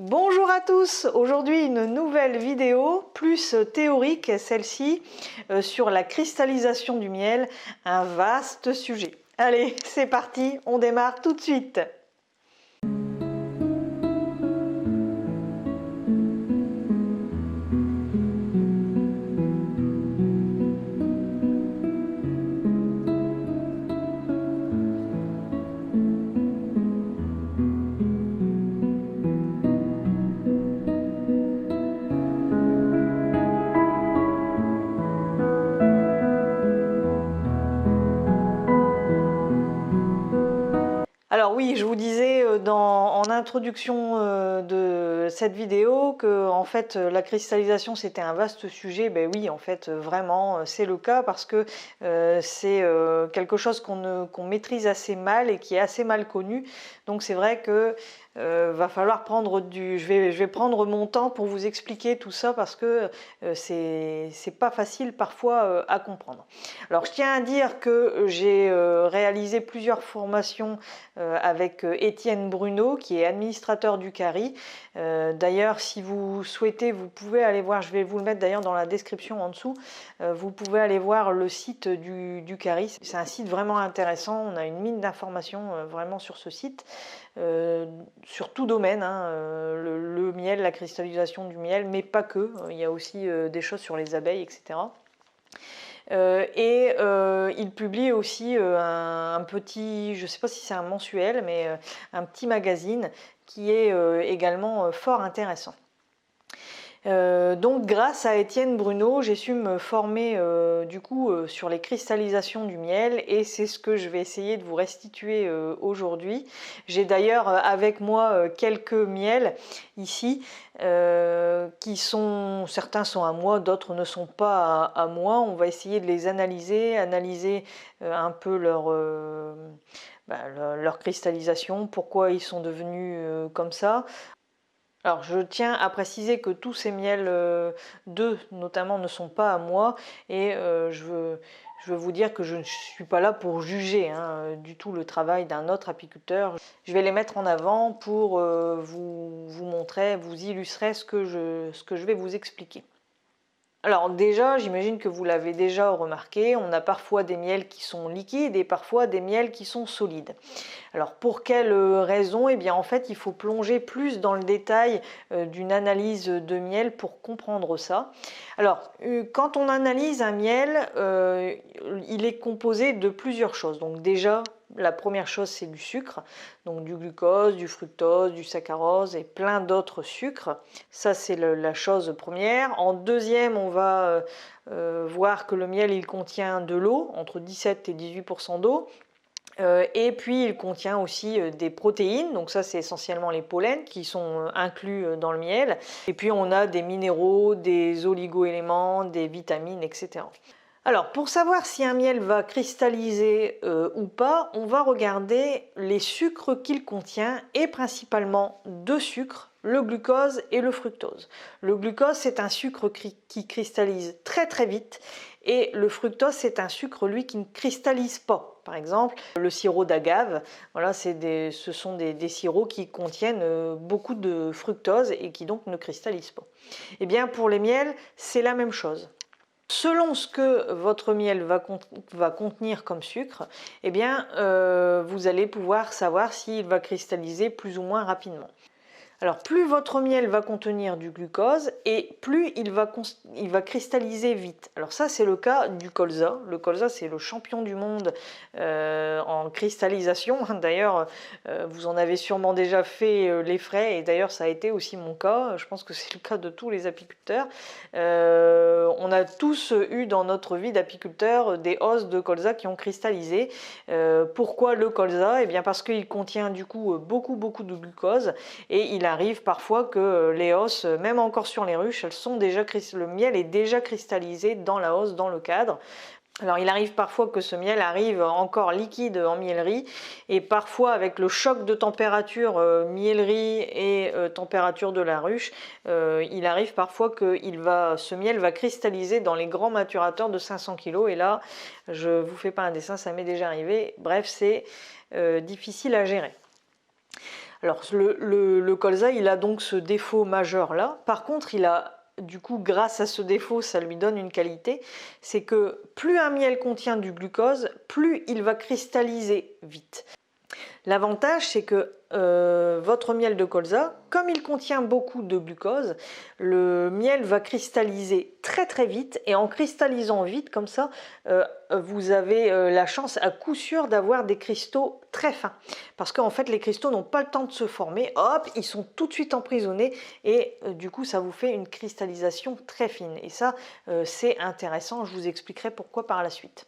Bonjour à tous, aujourd'hui une nouvelle vidéo plus théorique, celle-ci sur la cristallisation du miel, un vaste sujet. Allez, c'est parti, on démarre tout de suite. Alors oui, je vous disais en introduction de cette vidéo que en fait la cristallisation c'était un vaste sujet. Ben oui, en fait vraiment c'est le cas parce que c'est quelque chose qu'on maîtrise assez mal et qui est assez mal connu. Donc c'est vrai que va falloir prendre je vais prendre mon temps pour vous expliquer tout ça parce que c'est pas facile parfois à comprendre. Alors je tiens à dire que j'ai réalisé plusieurs formations avec Étienne Bruno qui est administrateur du CARI. D'ailleurs si vous souhaitez vous pouvez aller voir, je vais vous le mettre d'ailleurs dans la description en dessous, vous pouvez aller voir le site du CARI. C'est un site vraiment intéressant, on a une mine d'informations vraiment sur ce site. Sur tout domaine, hein, le miel, la cristallisation du miel, mais pas que, il y a aussi des choses sur les abeilles, etc. Il publie aussi un petit, je ne sais pas si c'est un mensuel, mais un petit magazine qui est également fort intéressant. Donc grâce à Étienne Bruno, j'ai su me former sur les cristallisations du miel et c'est ce que je vais essayer de vous restituer aujourd'hui. J'ai d'ailleurs avec moi quelques miels ici qui sont, certains sont à moi, d'autres ne sont pas à moi. On va essayer de les analyser un peu leur cristallisation, pourquoi ils sont devenus comme ça. Alors je tiens à préciser que tous ces miels d'œufs notamment ne sont pas à moi et je veux vous dire que je ne suis pas là pour juger du tout le travail d'un autre apiculteur. Je vais les mettre en avant pour vous montrer, vous illustrer ce que je vais vous expliquer. Alors déjà, j'imagine que vous l'avez déjà remarqué, on a parfois des miels qui sont liquides et parfois des miels qui sont solides. Alors pour quelle raison? Eh bien en fait il faut plonger plus dans le détail d'une analyse de miel pour comprendre ça. Alors quand on analyse un miel, il est composé de plusieurs choses. Donc déjà la première chose c'est du sucre, donc du glucose, du fructose, du saccharose et plein d'autres sucres. Ça c'est la chose première. En deuxième on va voir que le miel il contient de l'eau, entre 17 et 18% d'eau. Et puis il contient aussi des protéines, donc ça c'est essentiellement les pollens qui sont inclus dans le miel. Et puis on a des minéraux, des oligo-éléments, des vitamines, etc. Alors pour savoir si un miel va cristalliser ou pas, on va regarder les sucres qu'il contient et principalement deux sucres, le glucose et le fructose. Le glucose c'est un sucre qui cristallise très très vite et le fructose c'est un sucre lui qui ne cristallise pas. Par exemple, le sirop d'agave, voilà, ce sont des sirops qui contiennent beaucoup de fructose et qui donc ne cristallisent pas. Et bien pour les miels, c'est la même chose. Selon ce que votre miel va contenir comme sucre, eh bien, vous allez pouvoir savoir s'il va cristalliser plus ou moins rapidement. Alors plus votre miel va contenir du glucose et plus il va cristalliser vite. Alors ça c'est le cas du colza. Le colza c'est le champion du monde en cristallisation. D'ailleurs vous en avez sûrement déjà fait les frais et d'ailleurs ça a été aussi mon cas. Je pense que c'est le cas de tous les apiculteurs. On a tous eu dans notre vie d'apiculteur des hausses de colza qui ont cristallisé. Pourquoi le colza? Eh bien parce qu'il contient du coup beaucoup de glucose et il arrive parfois que les hausses, même encore sur les ruches, le miel est déjà cristallisé dans la hausse, dans le cadre. Alors il arrive parfois que ce miel arrive encore liquide en mielerie et parfois avec le choc de température mielerie et température de la ruche, il arrive parfois que ce miel va cristalliser dans les grands maturateurs de 500 kg et là je vous fais pas un dessin, ça m'est déjà arrivé. Bref, c'est difficile à gérer. Alors le colza, il a donc ce défaut majeur là. Par contre, il a du coup, grâce à ce défaut, ça lui donne une qualité, c'est que plus un miel contient du glucose, plus il va cristalliser vite. L'avantage, c'est que votre miel de colza, comme il contient beaucoup de glucose, le miel va cristalliser très très vite, et en cristallisant vite comme ça, vous avez la chance à coup sûr d'avoir des cristaux très fins. Parce qu'en fait, les cristaux n'ont pas le temps de se former, hop, ils sont tout de suite emprisonnés, et du coup, ça vous fait une cristallisation très fine. Et ça, c'est intéressant, je vous expliquerai pourquoi par la suite.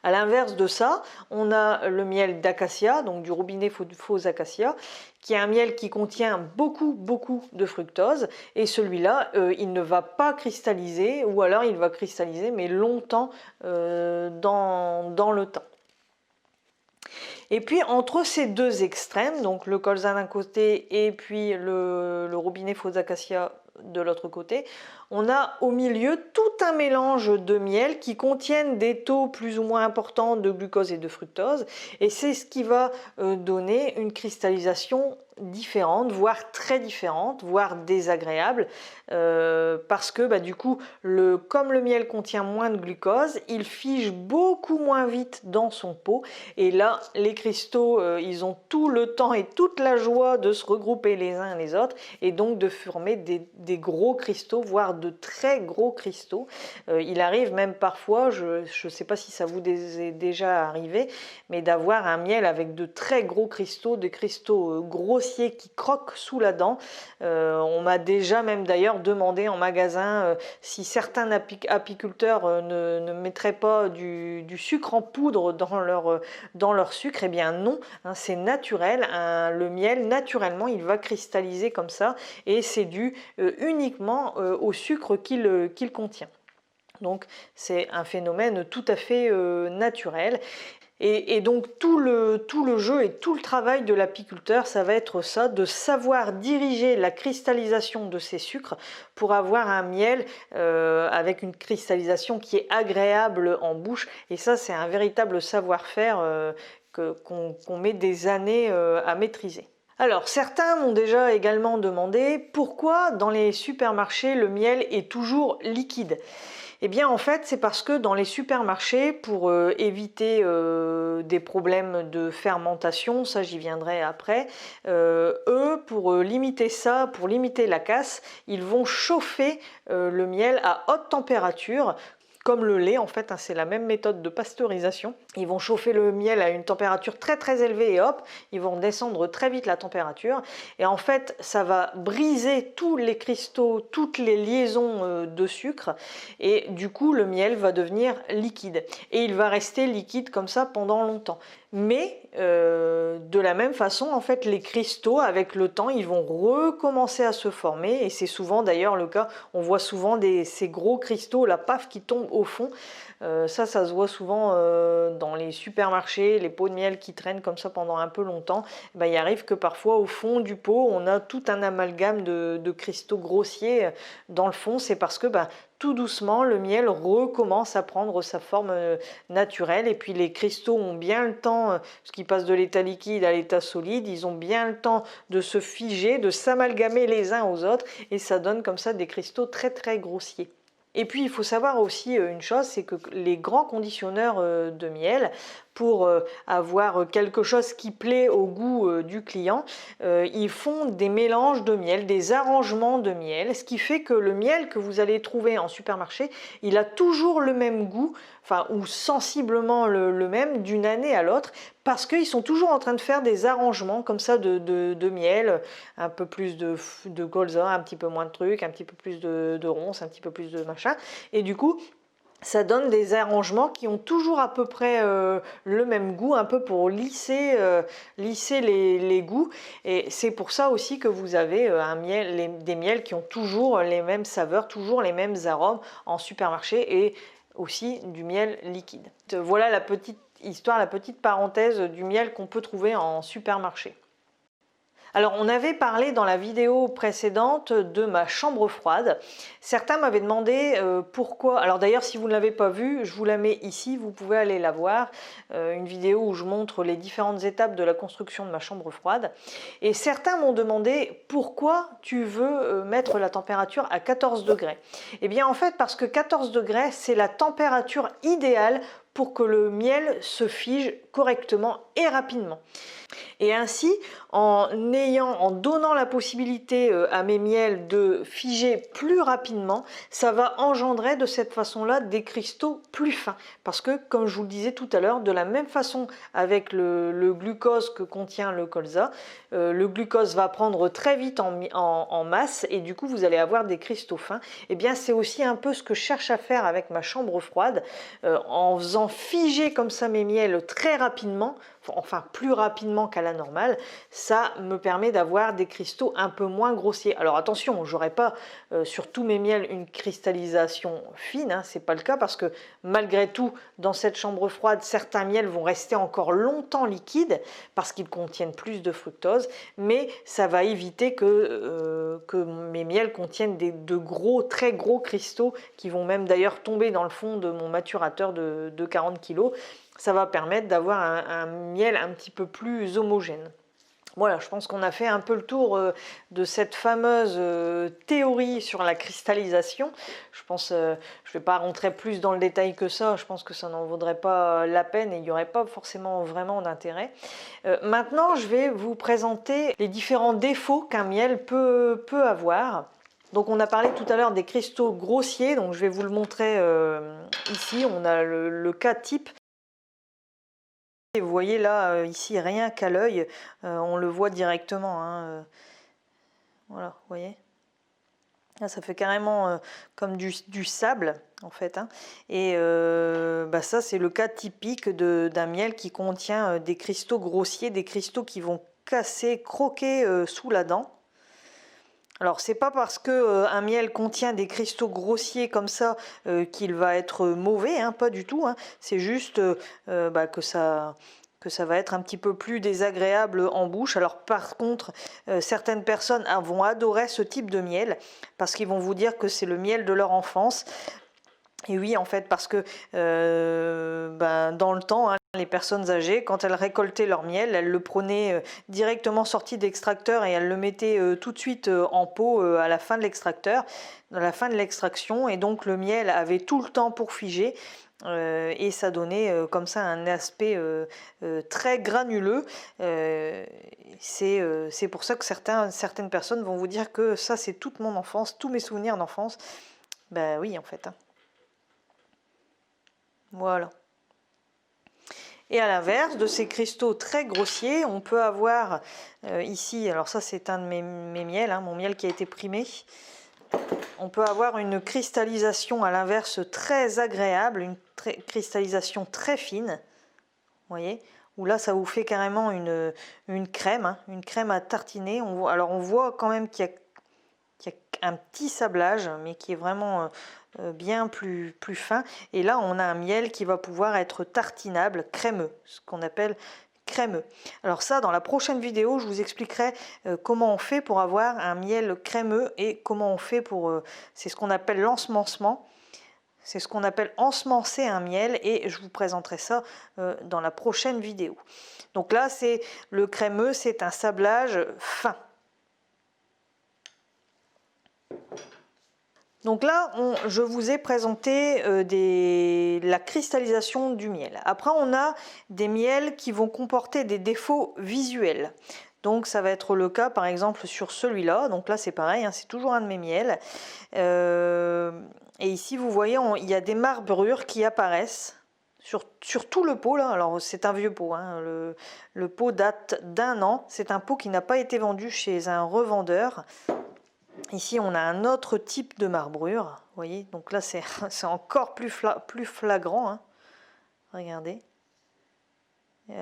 À l'inverse de ça, on a le miel d'acacia, donc du robinet faux acacia, qui est un miel qui contient beaucoup de fructose, et celui-là, il ne va pas cristalliser, ou alors il va cristalliser mais longtemps dans le temps. Et puis entre ces deux extrêmes, donc le colza d'un côté et puis le robinet faux acacia de l'autre côté, on a au milieu tout un mélange de miel qui contiennent des taux plus ou moins importants de glucose et de fructose, et c'est ce qui va donner une cristallisation différente, voire très différente, voire désagréable, parce que du coup, comme le miel contient moins de glucose, il fige beaucoup moins vite dans son pot, et là, les cristaux, ils ont tout le temps et toute la joie de se regrouper les uns les autres, et donc de former des gros cristaux, voire de très gros cristaux. Il arrive même parfois, je ne sais pas si ça vous est déjà arrivé, mais d'avoir un miel avec de très gros cristaux, des cristaux grossiers qui croquent sous la dent. On m'a déjà même d'ailleurs demandé en magasin si certains apiculteurs ne mettraient pas du sucre en poudre dans leur sucre. Eh bien non, hein, c'est naturel, le miel naturellement il va cristalliser comme ça, et c'est dû uniquement au sucre qu'il contient. Donc c'est un phénomène tout à fait naturel. Et donc tout le jeu et tout le travail de l'apiculteur, ça va être ça, de savoir diriger la cristallisation de ces sucres pour avoir un miel avec une cristallisation qui est agréable en bouche. Et ça, c'est un véritable savoir-faire qu'on met des années à maîtriser. Alors, certains m'ont déjà également demandé pourquoi dans les supermarchés le miel est toujours liquide. Eh bien en fait c'est parce que dans les supermarchés, pour éviter des problèmes de fermentation, ça j'y viendrai après, eux pour limiter ça, pour limiter la casse, ils vont chauffer le miel à haute température. Comme le lait en fait, hein, c'est la même méthode de pasteurisation. Ils vont chauffer le miel à une température très élevée et hop, ils vont descendre très vite la température. Et en fait, ça va briser tous les cristaux, toutes les liaisons de sucre. Et du coup, le miel va devenir liquide. Et il va rester liquide comme ça pendant longtemps. Mais de la même façon, en fait, les cristaux, avec le temps, ils vont recommencer à se former. Et c'est souvent d'ailleurs le cas, on voit souvent ces gros cristaux, la paf, qui tombent au fond. Ça se voit souvent dans les supermarchés, les pots de miel qui traînent comme ça pendant un peu longtemps. Il arrive que parfois au fond du pot, on a tout un amalgame de cristaux grossiers dans le fond. C'est parce que tout doucement, le miel recommence à prendre sa forme naturelle, et puis les cristaux ont bien le temps, parce qu'ils passent de l'état liquide à l'état solide, ils ont bien le temps de se figer, de s'amalgamer les uns aux autres, et ça donne comme ça des cristaux très grossiers. Et puis il faut savoir aussi une chose, c'est que les grands conditionneurs de miel, pour avoir quelque chose qui plaît au goût du client, ils font des mélanges de miel, des arrangements de miel, ce qui fait que le miel que vous allez trouver en supermarché, il a toujours le même goût, enfin ou sensiblement le même d'une année à l'autre, parce qu'ils sont toujours en train de faire des arrangements comme ça de miel, un peu plus de colza, un petit peu moins de trucs, un petit peu plus de ronces, un petit peu plus de machin, et du coup ça donne des arrangements qui ont toujours à peu près le même goût, un peu pour lisser les goûts. Et c'est pour ça aussi que vous avez des miels qui ont toujours les mêmes saveurs, toujours les mêmes arômes en supermarché, et aussi du miel liquide. Voilà la petite histoire, la petite parenthèse du miel qu'on peut trouver en supermarché. Alors, on avait parlé dans la vidéo précédente de ma chambre froide. Certains m'avaient demandé pourquoi. Alors d'ailleurs, si vous ne l'avez pas vue, je vous la mets ici, vous pouvez aller la voir. Une vidéo où je montre les différentes étapes de la construction de ma chambre froide. Et certains m'ont demandé pourquoi tu veux mettre la température à 14 degrés. Eh bien en fait, parce que 14 degrés, c'est la température idéale pour que le miel se fige correctement et rapidement. Et ainsi, en donnant la possibilité à mes miels de figer plus rapidement, ça va engendrer de cette façon-là des cristaux plus fins. Parce que, comme je vous le disais tout à l'heure, de la même façon avec le glucose que contient le colza, le glucose va prendre très vite en masse et du coup vous allez avoir des cristaux fins. Et bien c'est aussi un peu ce que je cherche à faire avec ma chambre froide, en faisant figer comme ça mes miels très rapidement, enfin plus rapidement qu'à la normale, ça me permet d'avoir des cristaux un peu moins grossiers. Alors attention, j'aurai pas sur tous mes miels une cristallisation fine, hein, c'est pas le cas parce que malgré tout dans cette chambre froide certains miels vont rester encore longtemps liquides parce qu'ils contiennent plus de fructose, mais ça va éviter que mes miels contiennent de gros, très gros cristaux qui vont même d'ailleurs tomber dans le fond de mon maturateur de 40 kg. Ça va permettre d'avoir un miel un petit peu plus homogène. Voilà, je pense qu'on a fait un peu le tour de cette fameuse théorie sur la cristallisation. Je pense, je ne vais pas rentrer plus dans le détail que ça, je pense que ça n'en vaudrait pas la peine et il n'y aurait pas forcément vraiment d'intérêt. Maintenant, je vais vous présenter les différents défauts qu'un miel peut avoir. Donc on a parlé tout à l'heure des cristaux grossiers, donc je vais vous le montrer ici. On a le cas type. Et vous voyez là, ici, rien qu'à l'œil, on le voit directement. Hein, voilà, vous voyez. Là, ça fait carrément comme du sable, en fait. Hein. Et bah, ça, c'est le cas typique d'un miel qui contient des cristaux grossiers, des cristaux qui vont casser, croquer sous la dent. Alors c'est pas parce que un miel contient des cristaux grossiers comme ça qu'il va être mauvais, hein, pas du tout. Hein. C'est juste bah, que ça va être un petit peu plus désagréable en bouche. Alors par contre, certaines personnes vont adorer ce type de miel parce qu'ils vont vous dire que c'est le miel de leur enfance. Et oui, en fait, parce que ben, dans le temps, hein, les personnes âgées, quand elles récoltaient leur miel, elles le prenaient directement sorti d'extracteur et elles le mettaient tout de suite en pot à la fin de l'extracteur, à la fin de l'extraction. Et donc le miel avait tout le temps pour figer. Et ça donnait comme ça un aspect très granuleux. C'est pour ça que certaines personnes vont vous dire que ça c'est toute mon enfance, tous mes souvenirs d'enfance. Ben oui, en fait. Hein. Voilà. Et à l'inverse de ces cristaux très grossiers, on peut avoir ici, alors ça c'est un de mes miels, hein, mon miel qui a été primé. On peut avoir une cristallisation à l'inverse très agréable, une cristallisation très fine, vous voyez, où là ça vous fait carrément une crème, hein, une crème à tartiner. Alors on voit quand même qu'il y a un petit sablage, mais qui est vraiment bien plus fin. Et là, on a un miel qui va pouvoir être tartinable, crémeux, ce qu'on appelle crémeux. Alors ça, dans la prochaine vidéo, je vous expliquerai comment on fait pour avoir un miel crémeux et comment on fait pour... c'est ce qu'on appelle l'ensemencement. C'est ce qu'on appelle ensemencer un miel et je vous présenterai ça dans la prochaine vidéo. Donc là, c'est le crémeux, c'est un sablage fin. Donc là, je vous ai présenté la cristallisation du miel. Après, on a des miels qui vont comporter des défauts visuels. Donc ça va être le cas par exemple sur celui-là. Donc là c'est pareil, hein, c'est toujours un de mes miels. Et ici vous voyez, il y a des marbrures qui apparaissent sur tout le pot là. Alors c'est un vieux pot, hein. Le pot date d'1 an. C'est un pot qui n'a pas été vendu chez un revendeur. Ici, on a un autre type de marbrure, vous voyez, donc là c'est encore plus flagrant, hein. Regardez, et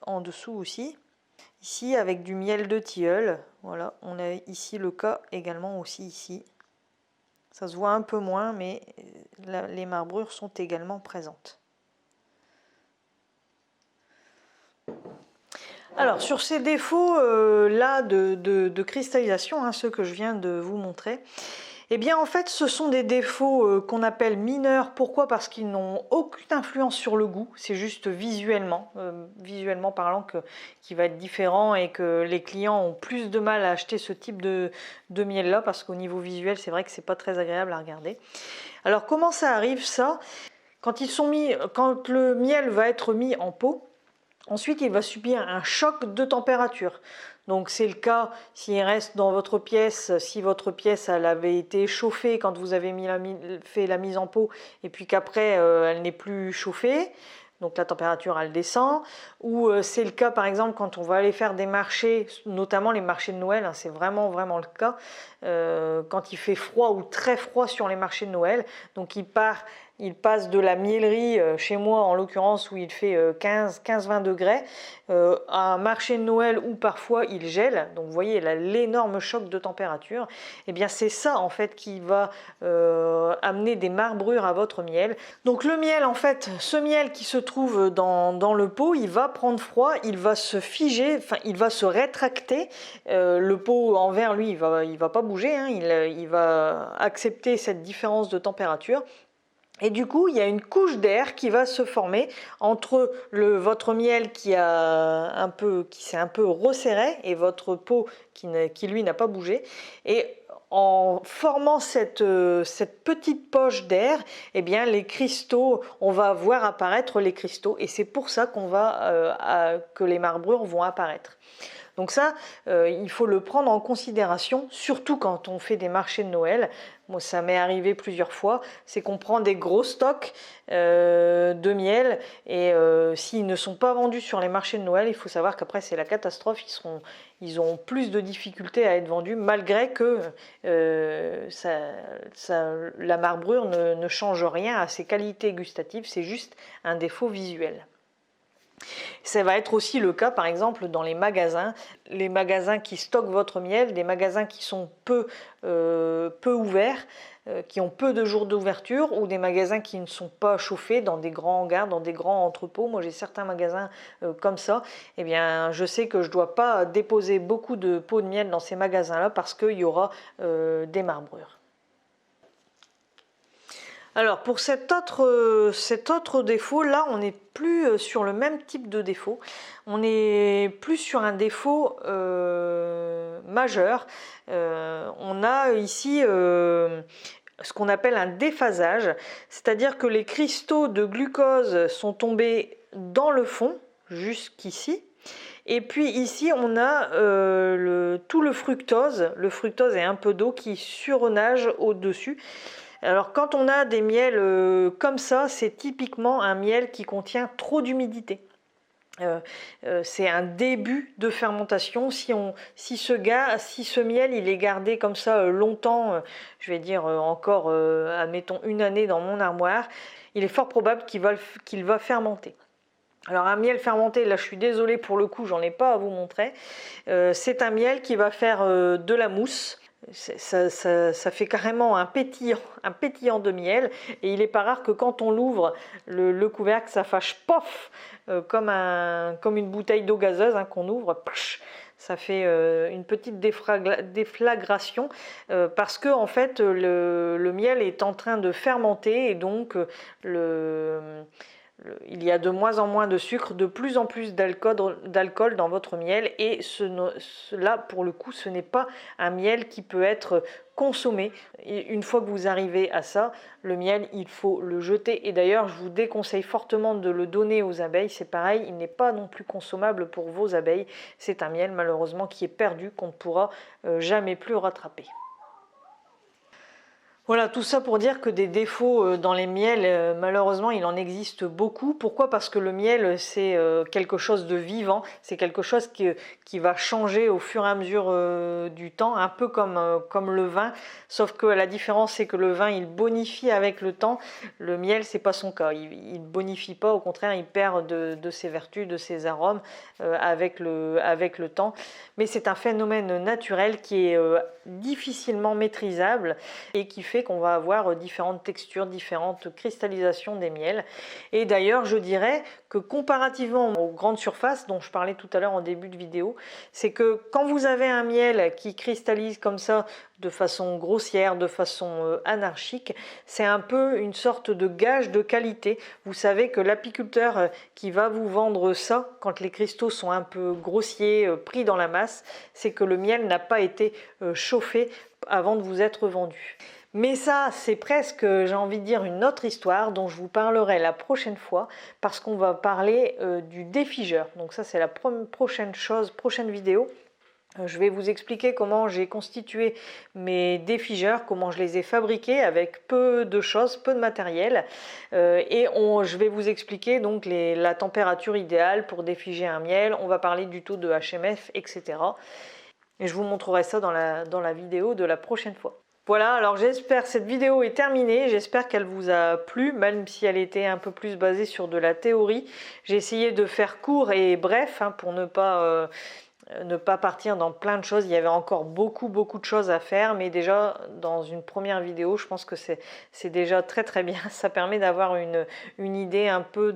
en dessous aussi, ici avec du miel de tilleul, voilà, on a ici le cas également aussi ici, ça se voit un peu moins, mais les marbrures sont également présentes. Alors sur ces défauts là de cristallisation, hein, ceux que je viens de vous montrer, eh bien en fait ce sont des défauts qu'on appelle mineurs. Pourquoi? Parce qu'ils n'ont aucune influence sur le goût, c'est juste visuellement, visuellement parlant qui va être différent et que les clients ont plus de mal à acheter ce type de miel là parce qu'au niveau visuel c'est vrai que c'est pas très agréable à regarder. Alors comment ça arrive ça? Quand le miel va être mis en pot, ensuite, il va subir un choc de température. Donc c'est le cas s'il reste dans votre pièce, si votre pièce elle avait été chauffée quand vous avez fait la mise en pot et puis qu'après elle n'est plus chauffée, donc la température elle descend. Ou c'est le cas par exemple quand on va aller faire des marchés, notamment les marchés de Noël, hein, c'est vraiment le cas, quand il fait froid ou très froid sur les marchés de Noël, donc il passe de la miellerie, chez moi en l'occurrence où il fait 15-20 degrés, à un marché de Noël où parfois il gèle, donc vous voyez l'énorme choc de température, et bien c'est ça en fait qui va amener des marbrures à votre miel. Donc le miel en fait, ce miel qui se trouve dans le pot, il va prendre froid, il va se figer, enfin il va se rétracter, le pot en verre lui il va pas bouger, hein, il va accepter cette différence de température. Et du coup, il y a une couche d'air qui va se former entre votre miel qui s'est un peu resserré et votre pot qui lui n'a pas bougé. Et en formant cette petite poche d'air, eh bien les cristaux, on va voir apparaître les cristaux et c'est pour ça que les marbrures vont apparaître. Donc ça, il faut le prendre en considération, surtout quand on fait des marchés de Noël. Moi, ça m'est arrivé plusieurs fois, c'est qu'on prend des gros stocks de miel et s'ils ne sont pas vendus sur les marchés de Noël, il faut savoir qu'après c'est la catastrophe, ils ont plus de difficultés à être vendus malgré que la marbrure ne change rien à ses qualités gustatives, c'est juste un défaut visuel. Ça va être aussi le cas par exemple dans les magasins qui stockent votre miel, des magasins qui sont peu ouverts, qui ont peu de jours d'ouverture, ou des magasins qui ne sont pas chauffés dans des grands hangars, dans des grands entrepôts. Moi j'ai certains magasins comme ça, eh bien je sais que je ne dois pas déposer beaucoup de pots de miel dans ces magasins là parce qu'il y aura des marbrures. Alors pour cet autre défaut, là on n'est plus sur le même type de défaut, on est plus sur un défaut majeur. On a ici ce qu'on appelle un déphasage, c'est-à-dire que les cristaux de glucose sont tombés dans le fond, jusqu'ici. Et puis ici on a tout le fructose et un peu d'eau qui surnage au-dessus. Alors quand on a des miels comme ça, c'est typiquement un miel qui contient trop d'humidité. C'est un début de fermentation. Si ce miel il est gardé comme ça longtemps, je vais dire encore admettons une année dans mon armoire, il est fort probable qu'il va fermenter. Alors un miel fermenté, là je suis désolée pour le coup, j'en ai pas à vous montrer. C'est un miel qui va faire de la mousse. Ça fait carrément un pétillant de miel, et il n'est pas rare que quand on l'ouvre le couvercle, ça fasse pof, comme une bouteille d'eau gazeuse hein, qu'on ouvre, psh, ça fait une petite déflagration parce que en fait le miel est en train de fermenter et donc il y a de moins en moins de sucre, de plus en plus d'alcool dans votre miel, et cela pour le coup ce n'est pas un miel qui peut être consommé. Et une fois que vous arrivez à ça, le miel il faut le jeter, et d'ailleurs je vous déconseille fortement de le donner aux abeilles, c'est pareil, il n'est pas non plus consommable pour vos abeilles, c'est un miel malheureusement qui est perdu, qu'on ne pourra jamais plus rattraper. Voilà, tout ça pour dire que des défauts dans les miels, malheureusement, il en existe beaucoup. Pourquoi? Parce que le miel, c'est quelque chose de vivant, c'est quelque chose qui va changer au fur et à mesure du temps, un peu comme le vin, sauf que la différence, c'est que le vin, il bonifie avec le temps. Le miel, c'est pas son cas, il ne bonifie pas, au contraire, il perd de ses vertus, de ses arômes avec le temps. Mais c'est un phénomène naturel qui est difficilement maîtrisable et qui fait fait qu'on va avoir différentes textures, différentes cristallisations des miels. Et d'ailleurs, je dirais que comparativement aux grandes surfaces dont je parlais tout à l'heure en début de vidéo, c'est que quand vous avez un miel qui cristallise comme ça de façon grossière, de façon anarchique, c'est un peu une sorte de gage de qualité. Vous savez que l'apiculteur qui va vous vendre ça, quand les cristaux sont un peu grossiers, pris dans la masse, c'est que le miel n'a pas été chauffé avant de vous être vendu. Mais ça, c'est presque, j'ai envie de dire, une autre histoire dont je vous parlerai la prochaine fois, parce qu'on va parler du défigeur. Donc ça, c'est la prochaine vidéo. Je vais vous expliquer comment j'ai constitué mes défigeurs, comment je les ai fabriqués avec peu de choses, peu de matériel. Je vais vous expliquer donc la température idéale pour défiger un miel. On va parler du taux de HMF, etc. Et je vous montrerai ça dans la vidéo de la prochaine fois. Voilà, alors j'espère que cette vidéo est terminée, j'espère qu'elle vous a plu, même si elle était un peu plus basée sur de la théorie. J'ai essayé de faire court et bref, pour ne pas partir dans plein de choses. Il y avait encore beaucoup de choses à faire, mais déjà dans une première vidéo, je pense que c'est déjà très bien. Ça permet d'avoir une idée un peu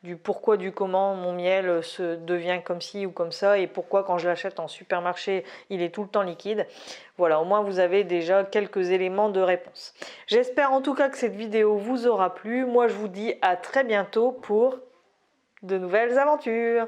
du pourquoi, du comment mon miel se devient comme ci ou comme ça, et pourquoi quand je l'achète en supermarché, il est tout le temps liquide. Voilà, au moins vous avez déjà quelques éléments de réponse. J'espère en tout cas que cette vidéo vous aura plu. Moi je vous dis à très bientôt pour de nouvelles aventures.